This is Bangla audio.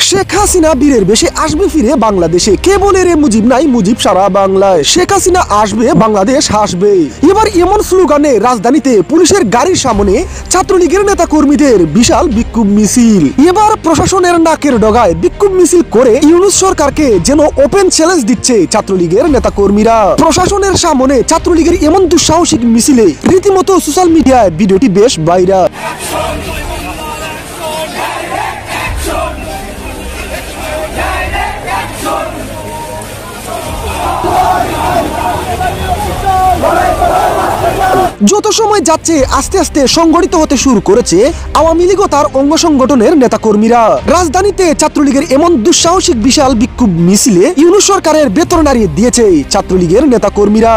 শেখ হাসিনা বীরের বেশে আসবে ফিরে বাংলাদেশে, কে বলে রে মুজিব নাই মুজিব সারা বাংলায়। শেখ হাসিনা আসবে, বাংলাদেশ হাসবে। এবার এমন স্লোগানে রাজধানীতে পুলিশের গাড়ির সামনে ছাত্রলীগের নেতা কর্মীদের বিশাল বিক্ষোভ মিছিল। এবার প্রশাসনের নাকের ডগায় বিক্ষোভ মিছিল করে ইউনূস সরকারকে যেন ওপেন চ্যালেঞ্জ দিচ্ছে ছাত্রলীগের নেতা কর্মীরা। প্রশাসনের সামনে ছাত্রলীগের এমন দুঃসাহসিক মিছিলে রীতিমতো সোশ্যাল মিডিয়ায় ভিডিওটি বেশ ভাইরাল। যত সময় যাচ্ছে আস্তে আস্তে সংগঠিত হতে শুরু করেছে আওয়ামী লীগ ও তার অঙ্গ সংগঠনের নেতাকর্মীরা। রাজধানীতে ছাত্রলীগের এমন দুঃসাহসিক বিশাল বিক্ষোভ মিছিলে ইউনূস সরকারের বেতন নাড়িয়ে দিয়েছে ছাত্রলীগের নেতাকর্মীরা।